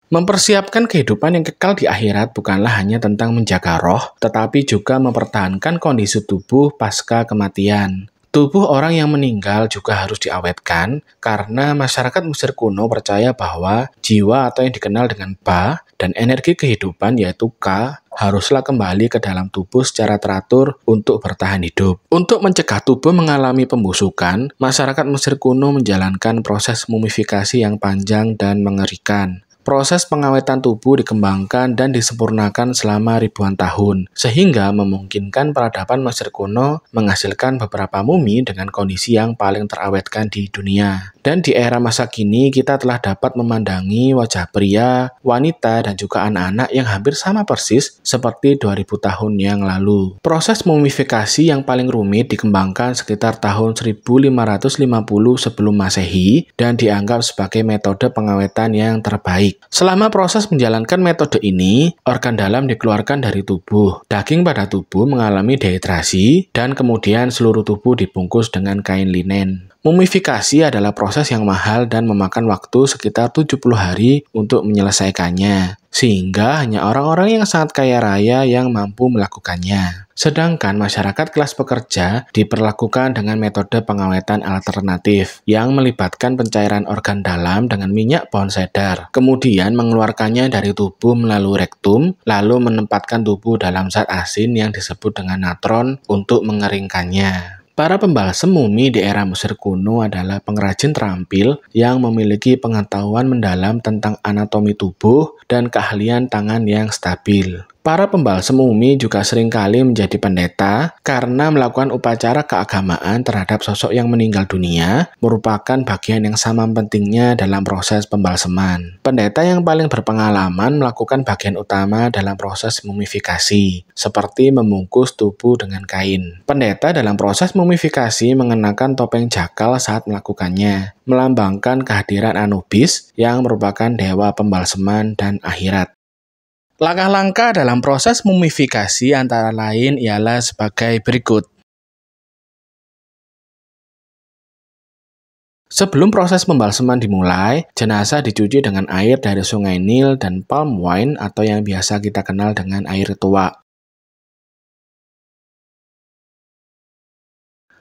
Mempersiapkan kehidupan yang kekal di akhirat bukanlah hanya tentang menjaga roh, tetapi juga mempertahankan kondisi tubuh pasca kematian. Tubuh orang yang meninggal juga harus diawetkan karena masyarakat Mesir kuno percaya bahwa jiwa atau yang dikenal dengan Ba dan energi kehidupan yaitu Ka haruslah kembali ke dalam tubuh secara teratur untuk bertahan hidup. Untuk mencegah tubuh mengalami pembusukan, masyarakat Mesir kuno menjalankan proses mumifikasi yang panjang dan mengerikan. Proses pengawetan tubuh dikembangkan dan disempurnakan selama ribuan tahun, sehingga memungkinkan peradaban Mesir kuno menghasilkan beberapa mumi dengan kondisi yang paling terawetkan di dunia. Dan di era masa kini, kita telah dapat memandangi wajah pria, wanita, dan juga anak-anak yang hampir sama persis seperti 2000 tahun yang lalu. Proses mumifikasi yang paling rumit dikembangkan sekitar tahun 1550 sebelum Masehi dan dianggap sebagai metode pengawetan yang terbaik. Selama proses menjalankan metode ini, organ dalam dikeluarkan dari tubuh, daging pada tubuh mengalami dehidrasi, dan kemudian seluruh tubuh dibungkus dengan kain linen. Mumifikasi adalah proses yang mahal dan memakan waktu sekitar 70 hari untuk menyelesaikannya, sehingga hanya orang-orang yang sangat kaya raya yang mampu melakukannya. Sedangkan masyarakat kelas pekerja diperlakukan dengan metode pengawetan alternatif yang melibatkan pencairan organ dalam dengan minyak pohon cedar, kemudian mengeluarkannya dari tubuh melalui rektum, lalu menempatkan tubuh dalam zat asin yang disebut dengan natron untuk mengeringkannya. Para pembalsem mumi di era Mesir kuno adalah pengrajin terampil yang memiliki pengetahuan mendalam tentang anatomi tubuh dan keahlian tangan yang stabil. Para pembalsem mumi juga seringkali menjadi pendeta karena melakukan upacara keagamaan terhadap sosok yang meninggal dunia merupakan bagian yang sama pentingnya dalam proses pembalseman. Pendeta yang paling berpengalaman melakukan bagian utama dalam proses mumifikasi, seperti membungkus tubuh dengan kain. Pendeta dalam proses mumifikasi mengenakan topeng jakal saat melakukannya, melambangkan kehadiran Anubis yang merupakan dewa pembalseman dan akhirat. Langkah-langkah dalam proses mumifikasi antara lain ialah sebagai berikut. Sebelum proses pembalseman dimulai, jenazah dicuci dengan air dari sungai Nil dan palm wine atau yang biasa kita kenal dengan air tua.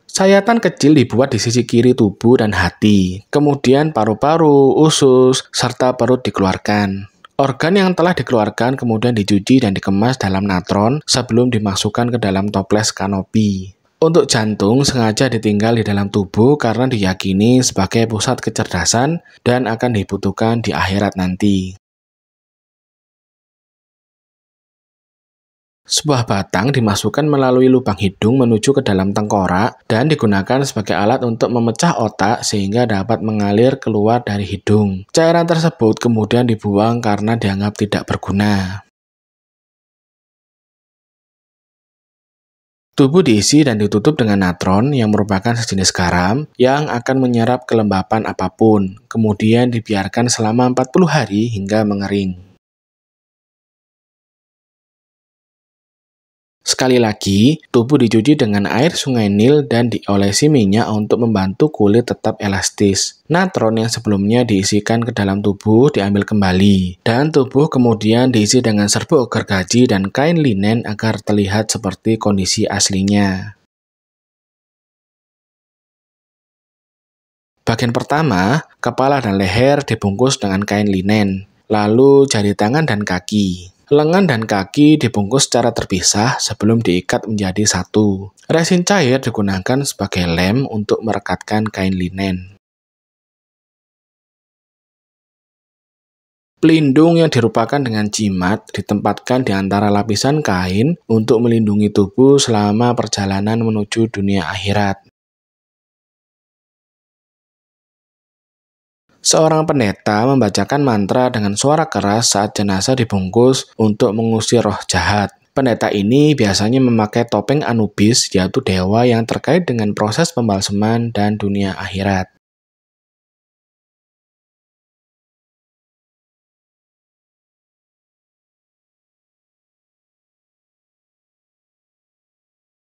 Sayatan kecil dibuat di sisi kiri tubuh dan hati, kemudian paru-paru, usus, serta perut dikeluarkan. Organ yang telah dikeluarkan kemudian dicuci dan dikemas dalam natron sebelum dimasukkan ke dalam toples kanopi. Untuk jantung sengaja ditinggal di dalam tubuh karena diyakini sebagai pusat kecerdasan dan akan dibutuhkan di akhirat nanti. Sebuah batang dimasukkan melalui lubang hidung menuju ke dalam tengkorak dan digunakan sebagai alat untuk memecah otak sehingga dapat mengalir keluar dari hidung. Cairan tersebut kemudian dibuang karena dianggap tidak berguna. Tubuh diisi dan ditutup dengan natron yang merupakan sejenis garam yang akan menyerap kelembapan apapun, kemudian dibiarkan selama 40 hari hingga mengering. Sekali lagi, tubuh dicuci dengan air sungai Nil dan diolesi minyak untuk membantu kulit tetap elastis. Natron yang sebelumnya diisikan ke dalam tubuh diambil kembali, dan tubuh kemudian diisi dengan serbuk gergaji dan kain linen agar terlihat seperti kondisi aslinya. Bagian pertama, kepala dan leher dibungkus dengan kain linen, lalu jari tangan dan kaki. Lengan dan kaki dibungkus secara terpisah sebelum diikat menjadi satu. Resin cair digunakan sebagai lem untuk merekatkan kain linen. Pelindung yang dirupakan dengan jimat ditempatkan di antara lapisan kain untuk melindungi tubuh selama perjalanan menuju dunia akhirat. Seorang pendeta membacakan mantra dengan suara keras saat jenazah dibungkus untuk mengusir roh jahat. Pendeta ini biasanya memakai topeng Anubis, yaitu dewa yang terkait dengan proses pembalseman dan dunia akhirat.